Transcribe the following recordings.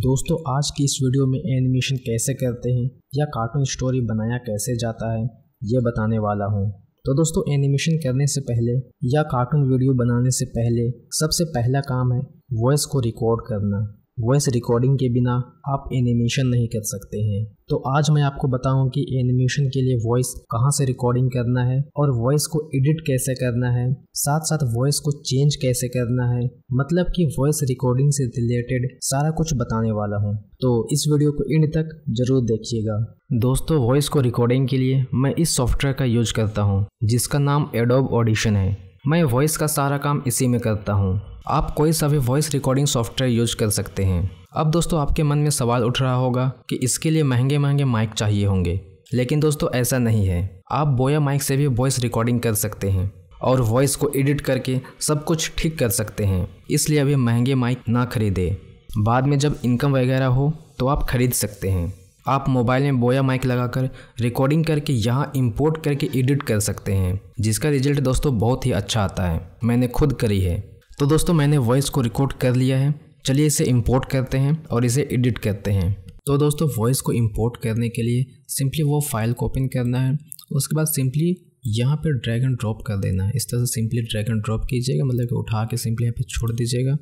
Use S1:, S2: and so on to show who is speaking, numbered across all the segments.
S1: दोस्तों आज की इस वीडियो में एनिमेशन कैसे करते हैं या कार्टून स्टोरी बनाया कैसे जाता है ये बताने वाला हूँ। तो दोस्तों एनिमेशन करने से पहले या कार्टून वीडियो बनाने से पहले सबसे पहला काम है वॉइस को रिकॉर्ड करना। वॉइस रिकॉर्डिंग के बिना आप एनिमेशन नहीं कर सकते हैं। तो आज मैं आपको बताऊं कि एनिमेशन के लिए वॉइस कहां से रिकॉर्डिंग करना है और वॉइस को एडिट कैसे करना है, साथ साथ वॉइस को चेंज कैसे करना है, मतलब कि वॉइस रिकॉर्डिंग से रिलेटेड सारा कुछ बताने वाला हूं। तो इस वीडियो को एंड तक जरूर देखिएगा। दोस्तों वॉइस को रिकॉर्डिंग के लिए मैं इस सॉफ्टवेयर का यूज करता हूँ जिसका नाम एडोब ऑडिशन है। मैं वॉइस का सारा काम इसी में करता हूँ। आप कोई सा भी वॉइस रिकॉर्डिंग सॉफ्टवेयर यूज कर सकते हैं। अब दोस्तों आपके मन में सवाल उठ रहा होगा कि इसके लिए महंगे महंगे माइक चाहिए होंगे, लेकिन दोस्तों ऐसा नहीं है। आप बोया माइक से भी वॉइस रिकॉर्डिंग कर सकते हैं और वॉइस को एडिट करके सब कुछ ठीक कर सकते हैं। इसलिए अभी महंगे माइक ना खरीदें, बाद में जब इनकम वगैरह हो तो आप खरीद सकते हैं। आप मोबाइल में बोया माइक लगाकर रिकॉर्डिंग करके यहाँ इंपोर्ट करके एडिट कर सकते हैं, जिसका रिजल्ट दोस्तों बहुत ही अच्छा आता है। मैंने खुद करी है। तो दोस्तों मैंने वॉइस को रिकॉर्ड कर लिया है। चलिए इसे इंपोर्ट करते हैं और इसे एडिट करते हैं। तो दोस्तों वॉइस को इंपोर्ट करने के लिए सिंपली वो फाइल को ओपन करना है। उसके बाद सिंपली यहाँ पे ड्रैग एंड ड्रॉप कर देना है। इस तरह से सिंपली ड्रैग एंड ड्रॉप कीजिएगा, मतलब कि उठा के सिंपली यहाँ पे छोड़ दीजिएगा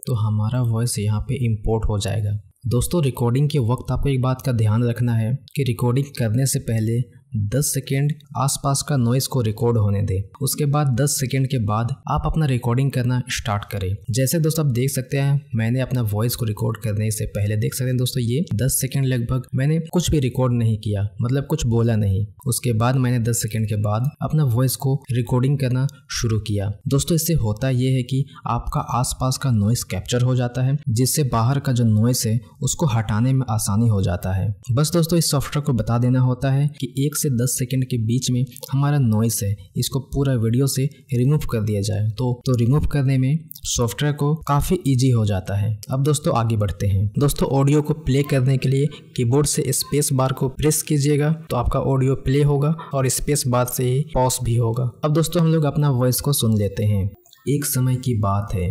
S1: तो हमारा वॉइस यहाँ पे इंपोर्ट हो जाएगा। दोस्तों रिकॉर्डिंग के वक्त आपको एक बात का ध्यान रखना है कि रिकॉर्डिंग करने से पहले 10 सेकेंड आसपास का नॉइस को रिकॉर्ड होने दें। उसके बाद 10 सेकेंड के बाद आप अपना रिकॉर्डिंग करना स्टार्ट करें। जैसे दोस्तों आप देख सकते हैं मैंने अपना वॉइस को रिकॉर्ड करने से पहले देख सकते हैं दोस्तों ये 10 सेकेंड लगभग मैंने कुछ भी रिकॉर्ड नहीं किया, मतलब कुछ बोला नहीं। उसके बाद मैंने 10 सेकेंड के बाद अपना वॉइस को रिकॉर्डिंग करना शुरू किया। दोस्तों इससे होता ये है कि आपका आसपास का नॉइस कैप्चर हो जाता है, जिससे बाहर का जो नॉइस है उसको हटाने में आसानी हो जाता है। बस दोस्तों इस सॉफ्टवेयर को बता देना होता है कि 1 से 10 सेकंड के बीच में हमारा नॉइस है, इसको पूरा वीडियो से रिमूव कर दिया जाए तो रिमूव करने में सॉफ्टवेयर को काफी इजी हो जाता है। अब दोस्तों आगे बढ़ते हैं। दोस्तों ऑडियो को प्ले करने के लिए कीबोर्ड से स्पेस बार को प्रेस कीजिएगा तो आपका ऑडियो प्ले होगा और स्पेस बार से ही पॉज भी होगा। अब दोस्तों हम लोग अपना वॉइस को सुन लेते हैं। एक समय की बात है।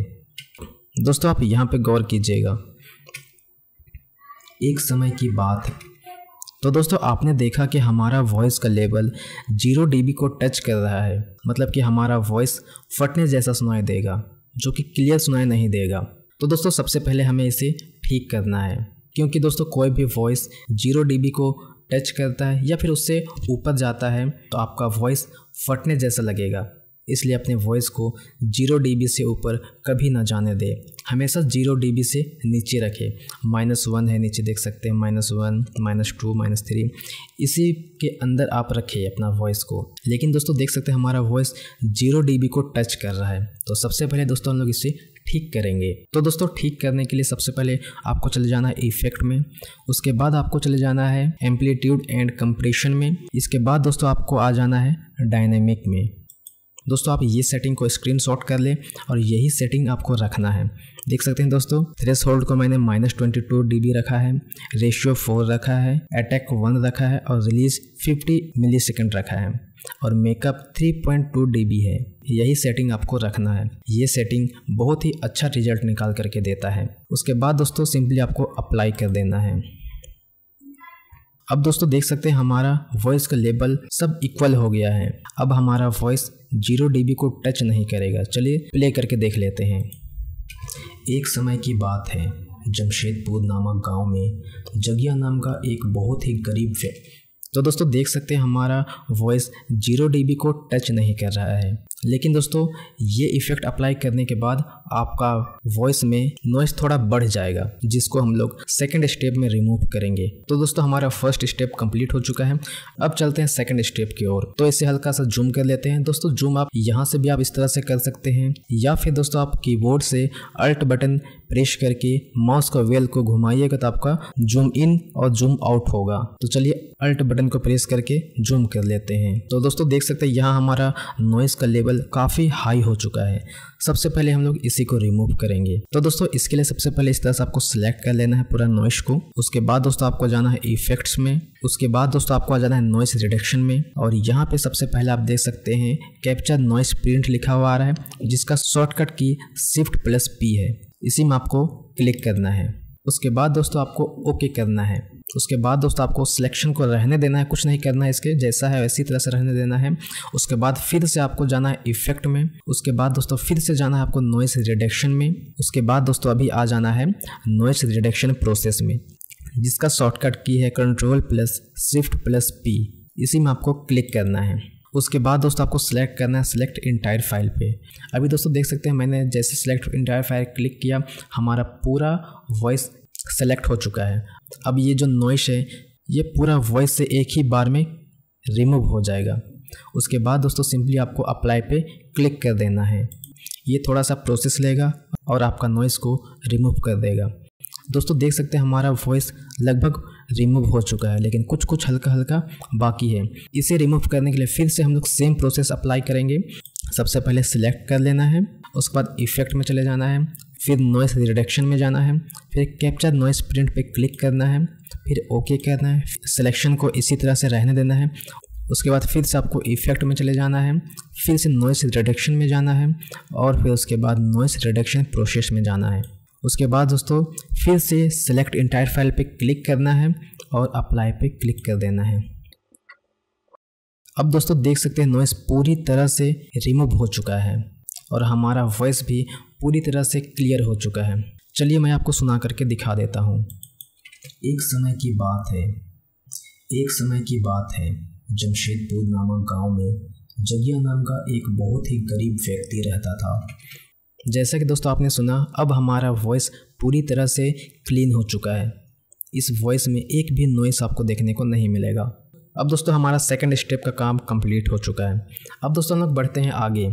S1: दोस्तों आप यहाँ पे गौर कीजिएगा, एक समय की बात है। तो दोस्तों आपने देखा कि हमारा वॉइस का लेवल 0 dB को टच कर रहा है, मतलब कि हमारा वॉइस फटने जैसा सुनाई देगा, जो कि क्लियर सुनाई नहीं देगा। तो दोस्तों सबसे पहले हमें इसे ठीक करना है, क्योंकि दोस्तों कोई भी वॉइस 0 dB को टच करता है या फिर उससे ऊपर जाता है तो आपका वॉइस फटने जैसा लगेगा। इसलिए अपने वॉइस को 0 dB से ऊपर कभी ना जाने दें, हमेशा 0 dB से नीचे रखें। -1 है नीचे देख सकते हैं, -1, -2, -3 इसी के अंदर आप रखें अपना वॉइस को। लेकिन दोस्तों देख सकते हैं हमारा वॉइस 0 dB को टच कर रहा है। तो सबसे पहले दोस्तों हम लोग इसे ठीक करेंगे। तो दोस्तों ठीक करने के लिए सबसे पहले आपको चले जाना है इफेक्ट में, उसके बाद आपको चले जाना है एम्पलीट्यूड एंड कंप्रेशन में, इसके बाद दोस्तों आपको आ जाना है डायनेमिक में। दोस्तों आप ये सेटिंग को स्क्रीनशॉट कर लें और यही सेटिंग आपको रखना है। देख सकते हैं दोस्तों थ्रेशोल्ड को मैंने -22 dB रखा है, रेशियो 4 रखा है, अटैक 1 रखा है और रिलीज 50 मिलीसेकंड रखा है और मेकअप 3.2 dB है। यही सेटिंग आपको रखना है। ये सेटिंग बहुत ही अच्छा रिजल्ट निकाल करके देता है। उसके बाद दोस्तों सिंपली आपको अप्लाई कर देना है। अब दोस्तों देख सकते हैं हमारा वॉइस का लेवल सब इक्वल हो गया है। अब हमारा वॉइस 0 dB को टच नहीं करेगा। चलिए प्ले करके देख लेते हैं। एक समय की बात है, जमशेदपुर नामक गांव में जगिया नाम का एक बहुत ही गरीब व्यक्ति। तो दोस्तों देख सकते हैं हमारा वॉइस 0 dB को टच नहीं कर रहा है, लेकिन दोस्तों ये इफेक्ट अप्लाई करने के बाद आपका वॉइस में नॉइस थोड़ा बढ़ जाएगा, जिसको हम लोग सेकंड स्टेप में रिमूव करेंगे। तो दोस्तों हमारा फर्स्ट स्टेप कंप्लीट हो चुका है। अब चलते हैं सेकंड स्टेप की ओर। तो इसे हल्का सा जूम कर लेते हैं। दोस्तों जूम आप यहाँ से भी आप इस तरह से कर सकते हैं, या फिर दोस्तों आप कीबोर्ड से अल्ट बटन प्रेस करके माउस का व्हील को घुमाइएगा तो आपका जूम इन और जूम आउट होगा। तो चलिए अल्ट बटन को प्रेस करके जूम कर लेते हैं। तो दोस्तों देख सकते हैं यहाँ हमारा नॉइस का लेवल काफ़ी हाई हो चुका है। सबसे पहले हम लोग इसी को रिमूव करेंगे। तो दोस्तों इसके लिए सबसे पहले इस तरह से आपको सिलेक्ट कर लेना है पूरा नॉइस को। उसके बाद दोस्तों आपको जाना है इफेक्ट्स में, उसके बाद दोस्तों आपको आ जाना है नॉइस रिडक्शन में और यहाँ पे सबसे पहले आप देख सकते हैं कैप्चर नॉइस प्रिंट लिखा हुआ आ रहा है, जिसका शॉर्टकट की Shift+P है। इसी में आपको क्लिक करना है। उसके बाद दोस्तों आपको ओके करना है। उसके बाद दोस्तों आपको सिलेक्शन को रहने देना है, कुछ नहीं करना है, इसके जैसा है वैसी तरह से रहने देना है। उसके बाद फिर से आपको जाना है इफेक्ट में। उसके बाद दोस्तों फिर से जाना है आपको नॉइस रिडक्शन में। उसके बाद दोस्तों अभी आ जाना है नॉइस रिडक्शन प्रोसेस में, जिसका शॉर्टकट की है Ctrl+Shift+P। इसी में आपको क्लिक करना है। उसके बाद दोस्तों आपको सिलेक्ट करना है सिलेक्ट इंटायर फाइल पे। अभी दोस्तों देख सकते हैं मैंने जैसे सिलेक्ट इंटायर फाइल क्लिक किया, हमारा पूरा वॉइस सेलेक्ट हो चुका है। अब ये जो नॉइस है ये पूरा वॉइस से एक ही बार में रिमूव हो जाएगा। उसके बाद दोस्तों सिंपली आपको अप्लाई पे क्लिक कर देना है। ये थोड़ा सा प्रोसेस लेगा और आपका नॉइस को रिमूव कर देगा। दोस्तों देख सकते हैं हमारा वॉइस लगभग रिमूव हो चुका है, लेकिन कुछ कुछ हल्का हल्का बाकी है। इसे रिमूव करने के लिए फिर से हम लोग सेम प्रोसेस अप्लाई करेंगे। सबसे पहले सिलेक्ट कर लेना है, उसके बाद इफेक्ट में चले जाना है, फिर नॉइस रिडक्शन में जाना है, फिर कैप्चर नॉइस प्रिंट पे क्लिक करना है, फिर ओके करना है। सिलेक्शन को इसी तरह से रहने देना है। उसके बाद फिर से आपको इफेक्ट में चले जाना है, फिर से नॉइस रिडक्शन में जाना है और फिर उसके बाद नॉइस रिडक्शन प्रोसेस में जाना है। उसके बाद दोस्तों फिर से सेलेक्ट इंटायर फाइल पे क्लिक करना है और अप्लाई पे क्लिक कर देना है। अब दोस्तों देख सकते हैं नॉइस पूरी तरह से रिमूव हो चुका है और हमारा वॉइस भी पूरी तरह से क्लियर हो चुका है। चलिए मैं आपको सुना करके दिखा देता हूँ।
S2: एक समय की बात है जमशेदपुर नामक गांव में जगिया नाम का एक बहुत ही गरीब व्यक्ति रहता था।
S1: जैसा कि दोस्तों आपने सुना, अब हमारा वॉइस पूरी तरह से क्लीन हो चुका है। इस वॉइस में एक भी नॉइस आपको देखने को नहीं मिलेगा। अब दोस्तों हमारा सेकंड स्टेप का काम कंप्लीट हो चुका है। अब दोस्तों हम लोग बढ़ते हैं आगे।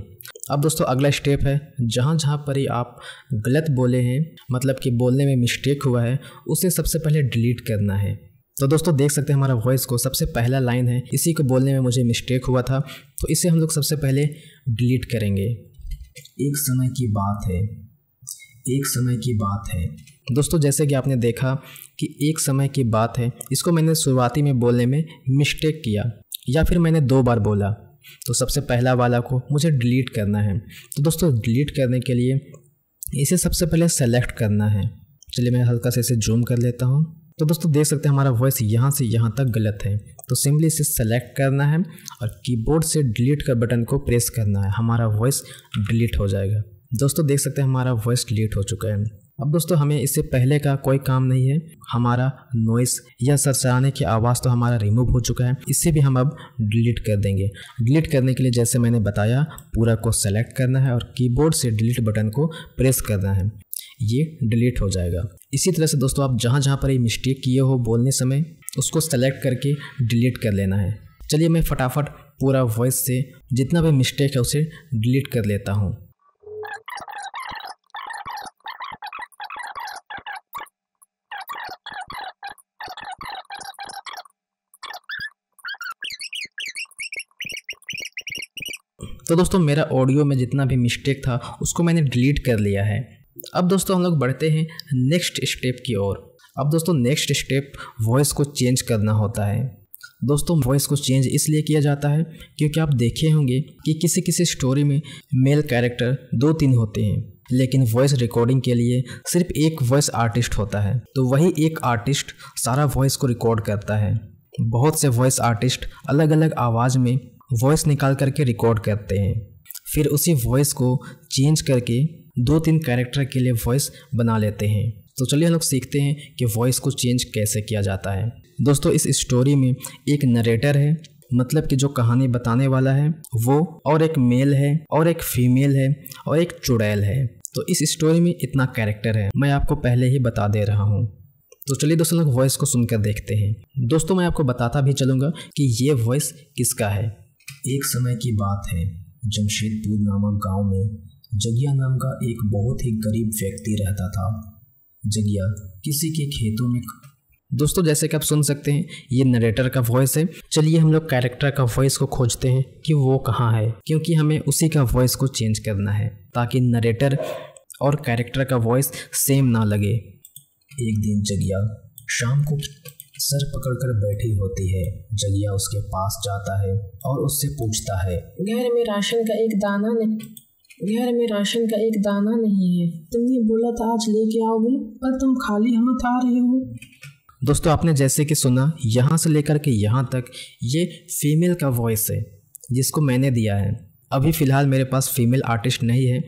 S1: अब दोस्तों अगला स्टेप है जहाँ जहाँ पर ही आप गलत बोले हैं, मतलब कि बोलने में मिस्टेक हुआ है, उसे सबसे पहले डिलीट करना है। तो दोस्तों देख सकते हैं हमारा वॉइस को सबसे पहला लाइन है, इसी को बोलने में मुझे मिस्टेक हुआ था, तो इसे हम लोग सबसे पहले डिलीट करेंगे।
S2: एक समय की बात है।
S1: दोस्तों जैसे कि आपने देखा कि एक समय की बात है, इसको मैंने शुरुआती में बोलने में मिस्टेक किया या फिर मैंने 2 बार बोला, तो सबसे पहला वाला को मुझे डिलीट करना है। तो दोस्तों डिलीट करने के लिए इसे सबसे पहले सेलेक्ट करना है। चलिए मैं हल्का से इसे जूम कर लेता हूँ। तो दोस्तों देख सकते हैं हमारा वॉइस यहाँ से यहाँ तक गलत है, तो सिंपली इसे सेलेक्ट करना है और कीबोर्ड से डिलीट का बटन को प्रेस करना है। हमारा वॉइस डिलीट हो जाएगा। दोस्तों देख सकते हैं हमारा वॉइस डिलीट हो चुका है। अब दोस्तों हमें इससे पहले का कोई काम नहीं है। हमारा नॉइस या सरसराने की आवाज़ तो हमारा रिमूव हो चुका है, इससे भी हम अब डिलीट कर देंगे। डिलीट करने के लिए जैसे मैंने बताया, पूरा को सेलेक्ट करना है और कीबोर्ड से डिलीट बटन को प्रेस करना है, ये डिलीट हो जाएगा। इसी तरह से दोस्तों आप जहाँ जहाँ पर ये मिस्टेक किए हो बोलने समय, उसको सेलेक्ट करके डिलीट कर लेना है। चलिए मैं फटाफट पूरा वॉइस से जितना भी मिस्टेक है उसे डिलीट कर लेता हूँ। तो दोस्तों मेरा ऑडियो में जितना भी मिस्टेक था उसको मैंने डिलीट कर लिया है। अब दोस्तों हम लोग बढ़ते हैं नेक्स्ट स्टेप की ओर। अब दोस्तों नेक्स्ट स्टेप वॉइस को चेंज करना होता है। दोस्तों वॉइस को चेंज इसलिए किया जाता है क्योंकि आप देखे होंगे कि किसी किसी स्टोरी में मेल कैरेक्टर 2-3 होते हैं, लेकिन वॉइस रिकॉर्डिंग के लिए सिर्फ एक वॉइस आर्टिस्ट होता है। तो वही एक आर्टिस्ट सारा वॉइस को रिकॉर्ड करता है। बहुत से वॉइस आर्टिस्ट अलग अलग आवाज़ में वॉइस निकाल करके रिकॉर्ड करते हैं, फिर उसी वॉइस को चेंज करके 2-3 कैरेक्टर के लिए वॉइस बना लेते हैं। तो चलिए हम लोग सीखते हैं कि वॉइस को चेंज कैसे किया जाता है। दोस्तों इस स्टोरी में एक नरेटर है, मतलब कि जो कहानी बताने वाला है वो, और एक मेल है और एक फीमेल है और एक चुड़ैल है। तो इस स्टोरी में इतना कैरेक्टर है, मैं आपको पहले ही बता दे रहा हूँ। तो चलिए दोस्तों लोग वॉइस को सुनकर देखते हैं। दोस्तों मैं आपको बताता भी चलूँगा कि ये वॉइस किसका है।
S2: एक समय की बात है जमशेदपुर नामक गांव में जगिया नाम का एक बहुत ही गरीब व्यक्ति रहता था। जगिया किसी के खेतों में।
S1: दोस्तों जैसे कि आप सुन सकते हैं ये नरेटर का वॉइस है। चलिए हम लोग कैरेक्टर का वॉइस को खोजते हैं कि वो कहाँ है, क्योंकि हमें उसी का वॉइस को चेंज करना है ताकि नरेटर और कैरेक्टर का वॉइस सेम ना लगे।
S2: एक दिन जगिया शाम को सर पकड़कर बैठी होती है। जगिया उसके पास जाता है और उससे पूछता है,
S3: घर में राशन का एक दाना नहीं।
S1: घर में राशन का एक दाना नहीं है। तुमने बोला था आज लेके आओगे, पर तुम खाली हाथ आ रहे हो। दोस्तों आपने जैसे कि सुना, यहाँ से लेकर के यहाँ तक ये फीमेल का वॉइस है जिसको मैंने दिया है। अभी फ़िलहाल मेरे पास फीमेल आर्टिस्ट नहीं है,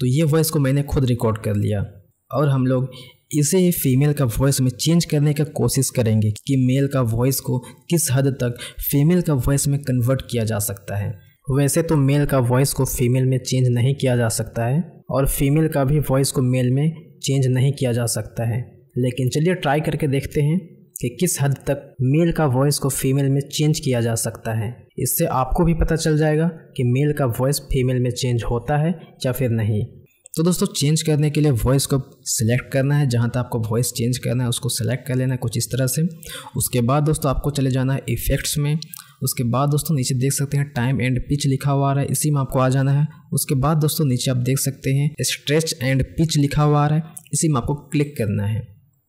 S1: तो ये वॉइस को मैंने खुद रिकॉर्ड कर लिया और हम लोग इसे फीमेल का वॉइस में चेंज करने का कोशिश करेंगे कि मेल का वॉइस को किस हद तक फीमेल का वॉइस में कन्वर्ट किया जा सकता है। वैसे तो मेल का वॉइस को फीमेल में चेंज नहीं किया जा सकता है और फीमेल का भी वॉइस को मेल में चेंज नहीं किया जा सकता है, लेकिन चलिए ट्राई करके देखते हैं कि किस हद तक मेल का वॉइस को फीमेल में चेंज किया जा सकता है। इससे आपको भी पता चल जाएगा कि मेल का वॉइस फीमेल में चेंज होता है या फिर नहीं। तो दोस्तों चेंज करने के लिए वॉइस को सिलेक्ट करना है, जहाँ तक आपको वॉइस चेंज करना है उसको सिलेक्ट कर लेना है कुछ इस तरह से। उसके बाद दोस्तों आपको चले जाना है इफ़ेक्ट्स में। उसके बाद दोस्तों नीचे देख सकते हैं टाइम एंड पिच लिखा हुआ आ रहा है, इसी में आपको आ जाना है। उसके बाद दोस्तों नीचे आप देख सकते हैं स्ट्रेच एंड पिच लिखा हुआ आ रहा है, इसी में आपको क्लिक करना है।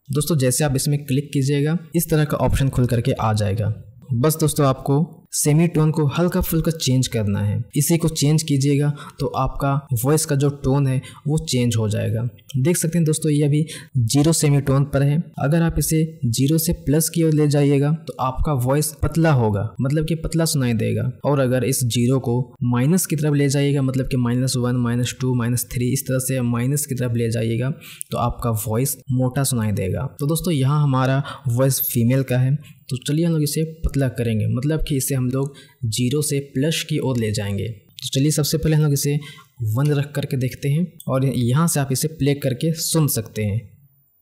S1: दोस्तों जैसे आप इसमें क्लिक कीजिएगा इस तरह का ऑप्शन खुल करके आ जाएगा। बस दोस्तों आपको सेमी टोन को हल्का फुल्का चेंज करना है, इसी को चेंज कीजिएगा तो आपका वॉइस का जो टोन है वो चेंज हो जाएगा। देख सकते हैं दोस्तों ये अभी 0 सेमी टोन पर है। अगर आप इसे 0 से प्लस की ओर ले जाइएगा तो आपका वॉइस पतला होगा, मतलब कि पतला सुनाई देगा। और अगर इस 0 को माइनस की तरफ ले जाइएगा, मतलब कि -1, -2, -3 इस तरह से माइनस की तरफ ले जाइएगा तो आपका वॉइस मोटा सुनाई देगा। तो दोस्तों यहाँ हमारा वॉइस फीमेल का है, तो चलिए हम लोग इसे पतला करेंगे, मतलब कि इसे हम लोग 0 से प्लस की ओर ले जाएंगे। तो चलिए सबसे पहले हम लोग इसे 1 रख करके देखते हैं और यहाँ से आप इसे प्ले करके सुन सकते हैं।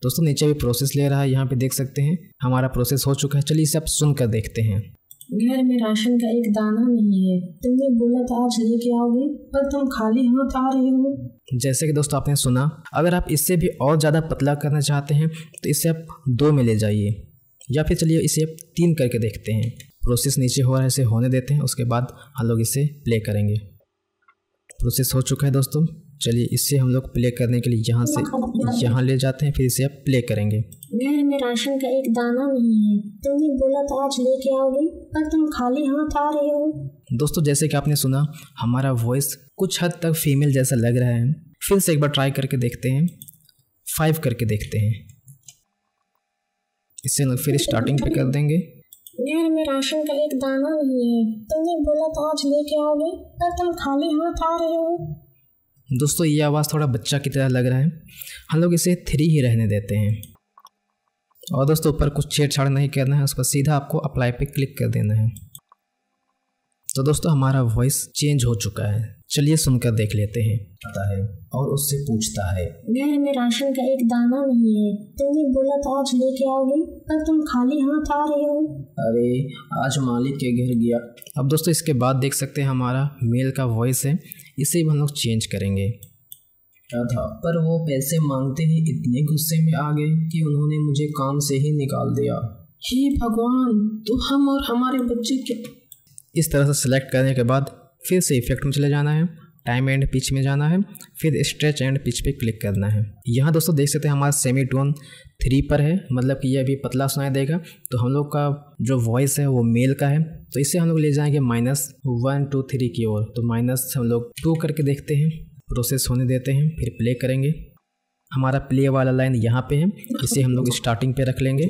S1: दोस्तों नीचे भी प्रोसेस ले रहा है, यहाँ पे देख सकते हैं हमारा प्रोसेस हो चुका है। चलिए इसे आप सुन कर देखते हैं। घर में राशन का एक दाना नहीं है। तुमने बोला था आज लेके आओगे, पर तुम खाली हाथ आ रहे हो। जैसे कि दोस्तों आपने सुना, अगर आप इससे भी और ज़्यादा पतला करना चाहते हैं तो इसे आप 2 में ले जाइए, या फिर चलिए इसे 3 करके देखते हैं। प्रोसेस नीचे हो रहा है, इसे होने देते हैं, उसके बाद हम लोग इसे प्ले करेंगे। प्रोसेस हो चुका है दोस्तों, चलिए इससे हम लोग प्ले करने के लिए यहाँ से यहाँ ले जाते हैं, फिर इसे आप प्ले करेंगे।
S3: घर में राशन का एक दाना नहीं है। तुमने बोला था आज लेके आओगे, पर तुम खाली हाथ आ रहे हो।
S1: दोस्तों जैसे कि आपने सुना, हमारा वॉइस कुछ हद तक फीमेल जैसा लग रहा है। फिर से एक बार ट्राई करके देखते हैं, 5 करके देखते हैं। इसे हम फिर स्टार्टिंग पे कर देंगे।
S3: घर में राशन का एक दाना नहीं है। तुमने बोला था आज लेके आओगे, पर तुम खाली हाथ आ रहे हो।
S1: दोस्तों ये आवाज़ थोड़ा बच्चा की तरह लग रहा है, हम लोग इसे 3 ही रहने देते हैं। और दोस्तों ऊपर कुछ छेड़छाड़ नहीं करना है, उस पर सीधा आपको अप्लाई पे क्लिक कर देना है। तो दोस्तों हमारा वॉइस चेंज हो चुका है, चलिए सुनकर देख लेते हैं।
S2: आता है और उससे पूछता है,
S3: घर में राशन का एक दाना नहीं है। तुमने बोला था आज लेके आओगे, पर तुम खाली हाथ आ रहे हो।
S2: अरे आज मालिक के घर गया।
S1: अब दोस्तों इसके बाद देख सकते हैं हमारा मेल का वॉइस है, इसे भी हम लोग चेंज करेंगे।
S2: क्या था, पर वो पैसे मांगते ही इतने गुस्से में आ गए कि उन्होंने मुझे काम से ही निकाल दिया।
S1: हे भगवान, तो हम और हमारे बच्चे के। इस तरह से सिलेक्ट करने के बाद फिर से इफेक्ट में चले जाना है, टाइम एंड पिच में जाना है, फिर स्ट्रेच एंड पिच पे क्लिक करना है। यहाँ दोस्तों देख सकते हैं हमारा सेमी टोन 3 पर है, मतलब कि ये अभी पतला सुनाई देगा। तो हम लोग का जो वॉइस है वो मेल का है, तो इसे हम लोग ले जाएंगे -1, 2, 3 की ओर। तो माइनस हम लोग 2 करके देखते हैं, प्रोसेस होने देते हैं, फिर प्ले करेंगे। हमारा प्ले वाला लाइन यहाँ पे है, इसे हम लोग स्टार्टिंग पे रख लेंगे।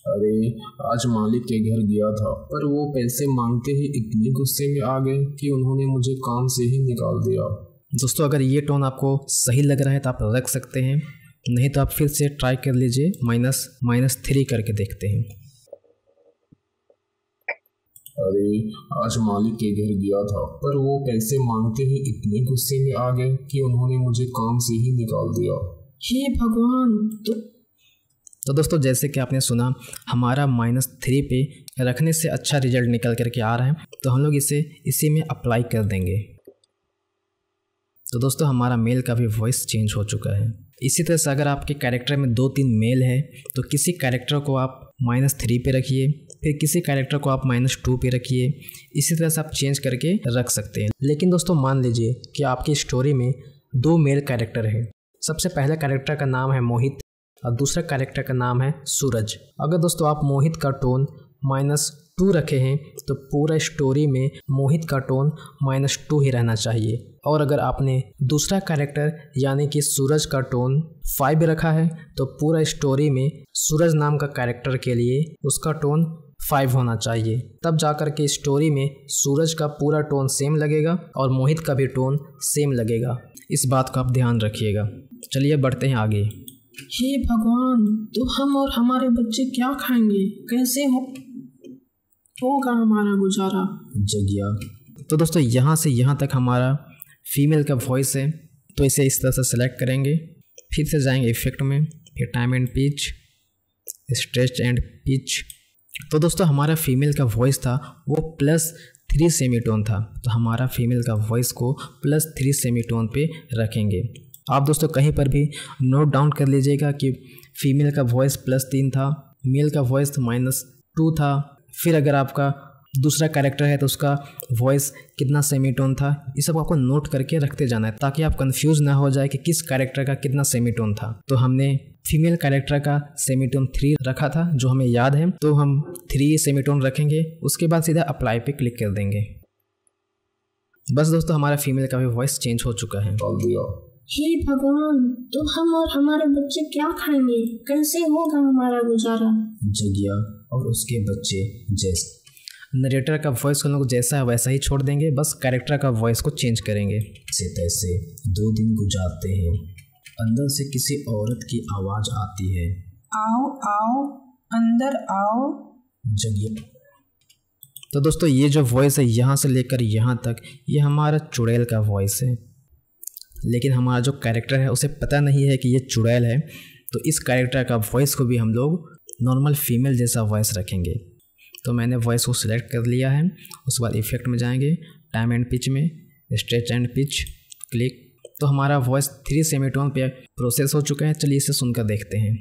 S4: अरे आज मालिक के घर गया था, पर वो पैसे मांगते ही इतने गुस्से में आ गए कि उन्होंने मुझे काम से ही निकाल दिया।
S1: दोस्तों अगर ये टोन आपको सही लग रहा है तो आप रख सकते हैं, नहीं तो आप फिर से ट्राई कर लीजिए, -3 करके देखते हैं।
S4: अरे आज मालिक के घर गया था, पर वो पैसे मांगते ही इतने गुस्से में आ गए कि उन्होंने मुझे काम से ही निकाल दिया।
S1: हे भगवान। तो दोस्तों जैसे कि आपने सुना, हमारा -3 पे रखने से अच्छा रिजल्ट निकल करके आ रहा है, तो हम लोग इसे इसी में अप्लाई कर देंगे। तो दोस्तों हमारा मेल का भी वॉइस चेंज हो चुका है। इसी तरह से अगर आपके कैरेक्टर में 2-3 मेल है तो किसी कैरेक्टर को आप -3 पे रखिए, फिर किसी कैरेक्टर को आप -2 पे रखिए। इसी तरह से आप चेंज करके रख सकते हैं। लेकिन दोस्तों मान लीजिए कि आपकी स्टोरी में 2 मेल कैरेक्टर हैं। सबसे पहले कैरेक्टर का नाम है मोहित और दूसरा कैरेक्टर का नाम है सूरज। अगर दोस्तों आप मोहित का टोन -2 रखे हैं तो पूरा स्टोरी में मोहित का टोन -2 ही रहना चाहिए। और अगर आपने दूसरा कैरेक्टर यानी कि सूरज का टोन 5 रखा है तो पूरा स्टोरी में सूरज नाम का कैरेक्टर के लिए उसका टोन 5 होना चाहिए। तब जाकर के स्टोरी में सूरज का पूरा टोन सेम लगेगा और मोहित का भी टोन सेम लगेगा। इस बात का आप ध्यान रखिएगा। चलिए बढ़ते हैं आगे।
S4: हे भगवान, तो हम और हमारे बच्चे क्या खाएंगे? कैसे होगा हमारा गुजारा?
S2: जगिया।
S1: तो दोस्तों यहाँ से यहाँ तक हमारा फीमेल का वॉइस है, तो इसे इस तरह से सेलेक्ट करेंगे। फिर से जाएंगे इफेक्ट में, फिर time and pitch, stretch and pitch. तो दोस्तों हमारा फीमेल का वॉइस था वो +3 सेमीटोन था, तो हमारा फीमेल का वॉइस को +3 सेमीटोन पे रखेंगे। आप दोस्तों कहीं पर भी नोट डाउन कर लीजिएगा कि फीमेल का वॉइस +3 था, मेल का वॉइस -2 था। फिर अगर आपका दूसरा कैरेक्टर है तो उसका वॉइस कितना सेमीटोन था, ये सब आपको नोट करके रखते जाना है ताकि आप कंफ्यूज ना हो जाए कि किस कैरेक्टर का कितना सेमीटोन था। तो हमने फीमेल कैरेक्टर का सेमीटोन 3 रखा था जो हमें याद है, तो हम 3 सेमीटोन रखेंगे। उसके बाद सीधा अप्लाई पे क्लिक कर देंगे। बस दोस्तों हमारा फीमेल का भी वॉइस चेंज हो चुका है।
S3: हे भगवान, तो हम और हमारे बच्चे क्या खाएंगे? कैसे होगा हमारा गुजारा?
S2: जगिया और उसके बच्चे जैसे।
S1: नरेटर का वॉइस को हम लोग जैसा है वैसा ही छोड़ देंगे, बस कैरेक्टर का वॉइस को चेंज करेंगे।
S2: से तैसे 2 दिन गुजारते हैं, अंदर से किसी औरत की आवाज़ आती है,
S3: आओ आओ अंदर आओ।
S2: जगिया।
S1: तो दोस्तों ये जो वॉइस है यहाँ से लेकर यहाँ तक ये हमारा चुड़ैल का वॉइस है, लेकिन हमारा जो कैरेक्टर है उसे पता नहीं है कि ये चुड़ैल है, तो इस कैरेक्टर का वॉइस को भी हम लोग नॉर्मल फीमेल जैसा वॉइस रखेंगे। तो मैंने वॉइस को सिलेक्ट कर लिया है। उसके बाद इफेक्ट में जाएंगे, टाइम एंड पिच में, स्ट्रेच एंड पिच, क्लिक। तो हमारा वॉइस 3 सेमीटोन पे प्रोसेस हो चुका है। चलिए इसे सुनकर देखते हैं।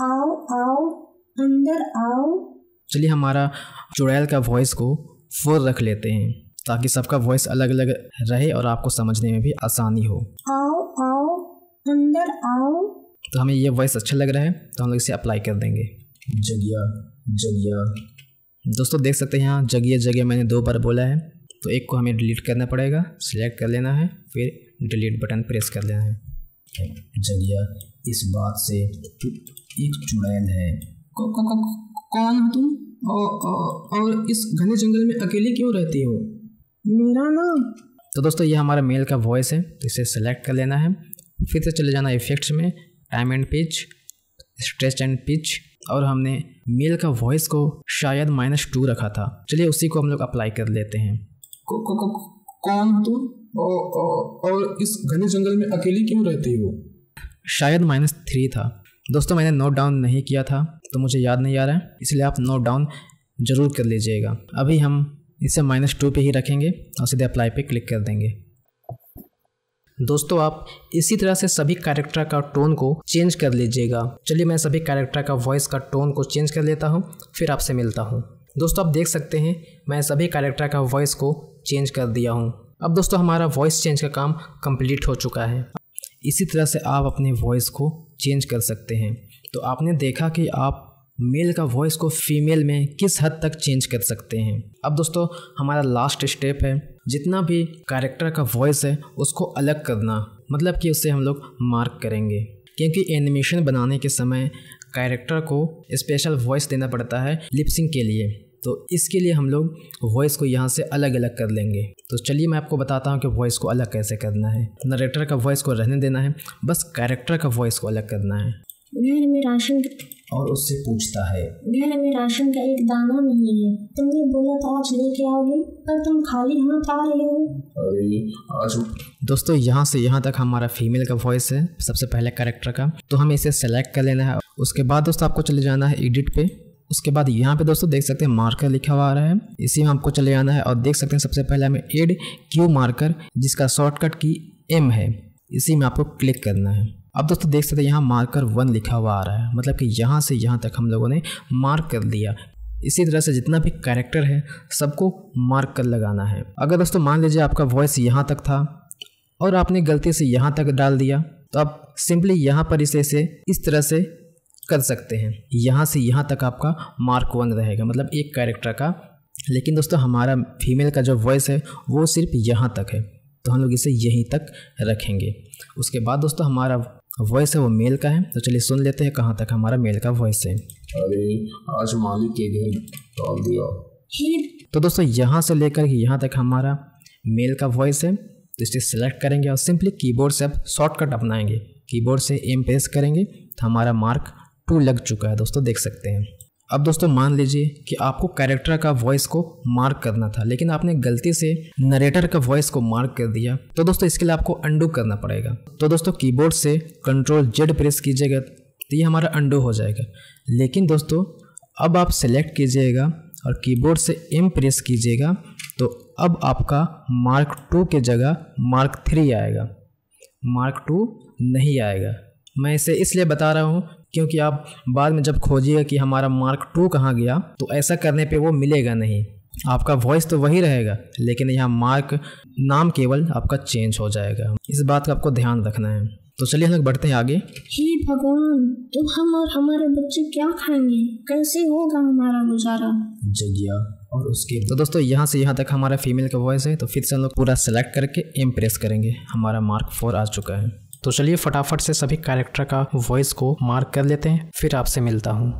S3: आओ आओ अंदर आओ।
S1: चलिए हमारा चुड़ैल का वॉइस को 4 रख लेते हैं ताकि सबका वॉइस अलग अलग रहे और आपको समझने में भी आसानी हो।
S3: आओ आओ अंदर आओ।
S1: तो हमें ये वॉइस अच्छा लग रहा है तो हम लोग इसे अप्लाई कर देंगे।
S2: जगिया जगिया।
S1: दोस्तों देख सकते हैं यहाँ जगिया जगिया मैंने 2 बार बोला है, तो एक को हमें डिलीट करना पड़ेगा। सिलेक्ट कर लेना है, फिर डिलीट बटन प्रेस कर लेना है।
S2: जगिया, इस बात से तू एक चुड़ैल है।
S4: कौन हो तुम? और इस घने जंगल में अकेले क्यों रहती हो?
S3: मेरा नाम।
S1: तो दोस्तों ये हमारा मेल का वॉइस है, तो इसे सेलेक्ट कर लेना है। फिर से चले जाना इफेक्ट्स में, time and pitch, stretch and pitch, और हमने मेल का वॉइस को शायद -2 रखा था। चलिए उसी को हम लोग अप्लाई कर लेते हैं।
S4: कौन हो तुम? और इस घने जंगल में अकेली क्यों रहती हो?
S1: शायद -3 था। दोस्तों मैंने नोट डाउन नहीं किया था तो मुझे याद नहीं आ रहा है, इसलिए आप नोट डाउन ज़रूर कर लीजिएगा। अभी हम इसे -2 पे ही रखेंगे और सीधे अप्लाई पे क्लिक कर देंगे। दोस्तों आप इसी तरह से सभी कैरेक्टर का टोन को चेंज कर लीजिएगा। चलिए मैं सभी कैरेक्टर का वॉइस का टोन को चेंज कर लेता हूँ, फिर आपसे मिलता हूँ। दोस्तों आप देख सकते हैं मैं सभी कैरेक्टर का वॉइस को चेंज कर दिया हूँ। अब दोस्तों हमारा वॉइस चेंज का काम कंप्लीट हो चुका है। इसी तरह से आप अपने वॉइस को चेंज कर सकते हैं। तो आपने देखा कि आप मेल का वॉइस को फीमेल में किस हद तक चेंज कर सकते हैं। अब दोस्तों हमारा लास्ट स्टेप है, जितना भी कैरेक्टर का वॉइस है उसको अलग करना, मतलब कि उसे हम लोग मार्क करेंगे, क्योंकि एनिमेशन बनाने के समय कैरेक्टर को स्पेशल वॉइस देना पड़ता है लिपसिंग के लिए। तो इसके लिए हम लोग वॉइस को यहाँ से अलग अलग कर लेंगे। तो चलिए मैं आपको बताता हूँ कि वॉइस को अलग कैसे करना है। नरेटर का वॉइस को रहने देना है, बस कैरेक्टर का वॉइस को अलग करना है।
S3: घर में राशन
S2: और उससे पूछता है,
S3: घर में राशन का एक दाना नहीं है। तुमने बोला था आज लेके आओगे, पर तुम खाली हाथ आ रहे हो।
S4: अरे आज
S1: दोस्तों यहाँ से यहाँ तक हमारा फीमेल का वॉइस है, सबसे पहले कैरेक्टर का। तो हमें इसे सेलेक्ट कर लेना है। उसके बाद दोस्तों आपको चले जाना है एडिट पे। उसके बाद यहाँ पे दोस्तों देख सकते हैं मार्कर लिखा हुआ आ रहा है, इसी में आपको चले जाना है और देख सकते हैं सबसे पहले हमें एड क्यू मार्कर, जिसका शॉर्टकट की M है, इसी में आपको क्लिक करना है। अब दोस्तों देख सकते हैं यहाँ मार्कर 1 लिखा हुआ आ रहा है, मतलब कि यहाँ से यहाँ तक हम लोगों ने मार्क कर दिया। इसी तरह से जितना भी कैरेक्टर है सबको मार्क कर लगाना है। अगर दोस्तों मान लीजिए आपका वॉइस यहाँ तक था और आपने गलती से यहाँ तक डाल दिया, तो आप सिंपली यहाँ पर इसे इस तरह से कर सकते हैं। यहाँ से यहाँ तक आपका मार्क 1 रहेगा, मतलब एक कैरेक्टर का। लेकिन दोस्तों हमारा फीमेल का जो वॉइस है वो सिर्फ यहाँ तक है, तो हम लोग इसे यहीं तक रखेंगे। उसके बाद दोस्तों हमारा वॉइस है वो मेल का है, तो चलिए सुन लेते हैं कहाँ तक हमारा मेल का वॉइस है।
S4: अरे आज मालिक के घर डाल दिया।
S1: तो दोस्तों यहाँ से लेकर के यहाँ तक हमारा मेल का वॉइस है, तो इसे सेलेक्ट करेंगे और सिंपली कीबोर्ड से अब शॉर्टकट अपनाएंगे। कीबोर्ड से एम प्रेस करेंगे तो हमारा मार्क 2 लग चुका है दोस्तों, देख सकते हैं। अब दोस्तों मान लीजिए कि आपको कैरेक्टर का वॉइस को मार्क करना था, लेकिन आपने गलती से नरेटर का वॉइस को मार्क कर दिया, तो दोस्तों इसके लिए आपको अंडू करना पड़ेगा। तो दोस्तों कीबोर्ड से Ctrl+Z प्रेस कीजिएगा तो ये हमारा अंडू हो जाएगा। लेकिन दोस्तों अब आप सेलेक्ट कीजिएगा और कीबोर्ड से M प्रेस कीजिएगा, तो अब आपका मार्क 2 के जगह मार्क 3 आएगा, मार्क 2 नहीं आएगा। मैं इसे इसलिए बता रहा हूँ क्योंकि आप बाद में जब खोजिएगा कि हमारा मार्क 2 कहाँ गया, तो ऐसा करने पे वो मिलेगा नहीं। आपका वॉइस तो वही रहेगा, लेकिन यहाँ मार्क नाम केवल आपका चेंज हो जाएगा। इस बात का आपको ध्यान रखना है। तो चलिए हम लोग बढ़ते हैं आगे।
S3: हे भगवान, तो हम और हमारे बच्चे क्या खाएंगे? कैसे होगा हमारा गुजारा?
S2: जगिया और उसके
S1: तो दोस्तों यहाँ से यहाँ तक हमारा फीमेल का वॉइस है, तो फिर से हम लोग पूरा सेलेक्ट करके एम प्रेस करेंगे। हमारा मार्क 4 आ चुका है। तो चलिए फटाफट से सभी कैरेक्टर का वॉइस को मार्क कर लेते हैं, फिर आपसे मिलता हूँ।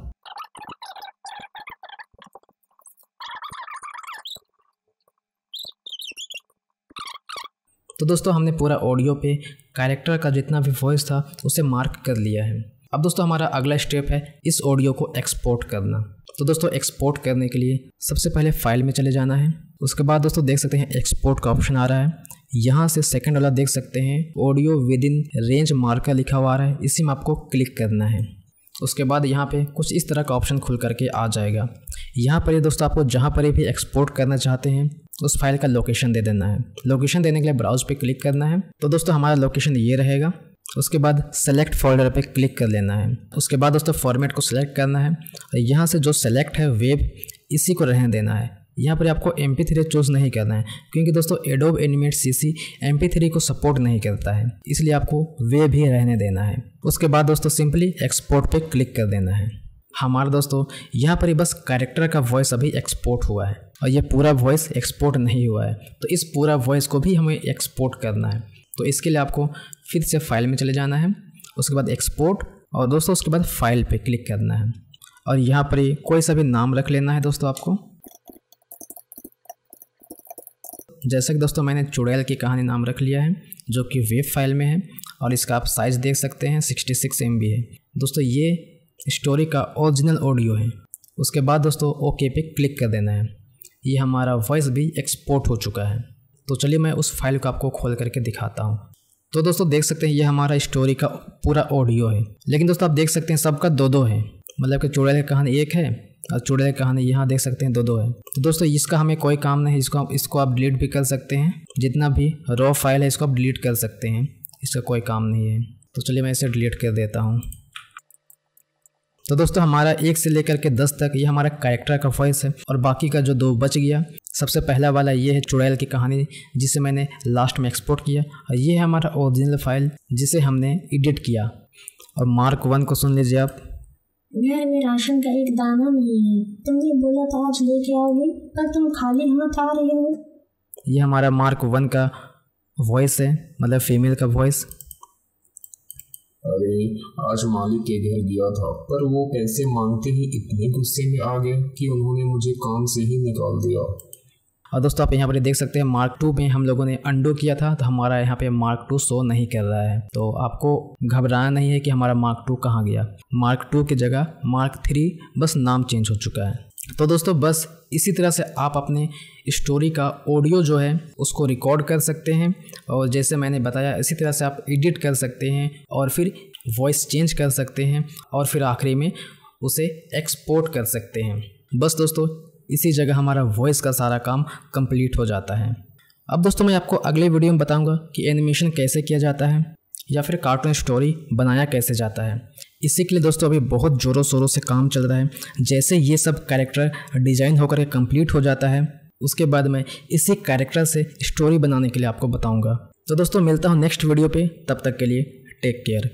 S1: तो दोस्तों हमने पूरा ऑडियो पे कैरेक्टर का जितना भी वॉइस था उसे मार्क कर लिया है। अब दोस्तों हमारा अगला स्टेप है इस ऑडियो को एक्सपोर्ट करना। तो दोस्तों एक्सपोर्ट करने के लिए सबसे पहले फाइल में चले जाना है। उसके बाद दोस्तों देख सकते हैं एक्सपोर्ट का ऑप्शन आ रहा है। यहाँ से सेकंड वाला देख सकते हैं audio with in range marker लिखा हुआ आ रहा है, इसी में आपको क्लिक करना है। उसके बाद यहाँ पे कुछ इस तरह का ऑप्शन खुल करके आ जाएगा। यहाँ पर ये दोस्तों आपको जहाँ पर भी एक्सपोर्ट करना चाहते हैं उस फाइल का लोकेशन दे देना है। लोकेशन देने के लिए ब्राउज पे क्लिक करना है। तो दोस्तों हमारा लोकेशन ये रहेगा। उसके बाद सेलेक्ट फोल्डर पे क्लिक कर लेना है। उसके बाद दोस्तों फॉर्मेट को सिलेक्ट करना है और यहाँ से जो सेलेक्ट है वेब, इसी को रहने देना है। यहाँ पर आपको MP3 चूज़ नहीं करना है, क्योंकि दोस्तों एडोब एनिमेट CC MP3 को सपोर्ट नहीं करता है, इसलिए आपको वेब ही रहने देना है। उसके बाद दोस्तों सिंपली एक्सपोर्ट पे क्लिक कर देना है। हमारा दोस्तों यहाँ पर ही बस कैरेक्टर का वॉइस अभी एक्सपोर्ट हुआ है और ये पूरा वॉइस एक्सपोर्ट नहीं हुआ है, तो इस पूरा वॉइस को भी हमें एक्सपोर्ट करना है। तो इसके लिए आपको फिर से फाइल में चले जाना है। उसके बाद एक्सपोर्ट और दोस्तों उसके बाद फाइल पे क्लिक करना है और यहाँ पर ही कोई सा भी नाम रख लेना है दोस्तों आपको। जैसे कि दोस्तों मैंने चुड़ैल की कहानी नाम रख लिया है, जो कि वेब फाइल में है और इसका आप साइज़ देख सकते हैं 66 MB है। दोस्तों ये स्टोरी का ओरिजिनल ऑडियो है। उसके बाद दोस्तों ओके पे क्लिक कर देना है। ये हमारा वॉइस भी एक्सपोर्ट हो चुका है। तो चलिए मैं उस फाइल को आपको खोल करके दिखाता हूँ। तो दोस्तों देख सकते हैं ये हमारा स्टोरी का पूरा ऑडियो है, लेकिन दोस्तों आप देख सकते हैं सबका 2-2 है, मतलब कि चुड़ैल की कहानी एक है और चुड़ैल की कहानी यहाँ देख सकते हैं 2-2 है। तो दोस्तों इसका हमें कोई काम नहीं है, इसको आप डिलीट भी कर सकते हैं। जितना भी रॉ फाइल है इसको आप डिलीट कर सकते हैं, इसका कोई काम नहीं है। तो चलिए मैं इसे डिलीट कर देता हूँ। तो दोस्तों हमारा 1 से लेकर के 10 तक ये हमारा कैरेक्टर का वॉइस है और बाकी का जो 2 बच गया, सबसे पहला वाला ये है चुड़ैल की कहानी जिसे मैंने लास्ट में एक्सपोर्ट किया और ये है हमारा ओरिजिनल फाइल जिसे हमने एडिट किया। और मार्क 1 को सुन लीजिए आप।
S3: घर में राशन का एक दाना नहीं है, तुमने बोला था आज लेके आओगे, पर तुम खाली हाथ आ रहे हो।
S1: ये हमारा मार्क 1 का वॉइस है, मतलब फीमेल का वॉइस।
S4: अरे आज मालिक के घर गया था, पर वो पैसे मांगते ही इतने गुस्से में आ गए कि उन्होंने मुझे काम से ही निकाल दिया।
S1: और दोस्तों आप यहाँ पर देख सकते हैं मार्क 2 में हम लोगों ने अंडो किया था, तो हमारा यहाँ पे मार्क 2 शो नहीं कर रहा है। तो आपको घबराना नहीं है कि हमारा मार्क 2 कहाँ गया। मार्क 2 की जगह मार्क 3 बस नाम चेंज हो चुका है। तो दोस्तों बस इसी तरह से आप अपने स्टोरी का ऑडियो जो है उसको रिकॉर्ड कर सकते हैं और जैसे मैंने बताया इसी तरह से आप एडिट कर सकते हैं और फिर वॉइस चेंज कर सकते हैं और फिर आखिरी में उसे एक्सपोर्ट कर सकते हैं। बस दोस्तों इसी जगह हमारा वॉइस का सारा काम कंप्लीट हो जाता है। अब दोस्तों मैं आपको अगले वीडियो में बताऊंगा कि एनिमेशन कैसे किया जाता है या फिर कार्टून स्टोरी बनाया कैसे जाता है। इसी के लिए दोस्तों अभी बहुत ज़ोरों शोरों से काम चल रहा है। जैसे ये सब कैरेक्टर डिज़ाइन होकर के कंप्लीट हो जाता है, उसके बाद मैं इसी कैरेक्टर से स्टोरी बनाने के लिए आपको बताऊंगा। तो दोस्तों मिलता हूँ नेक्स्ट वीडियो पे, तब तक के लिए टेक केयर।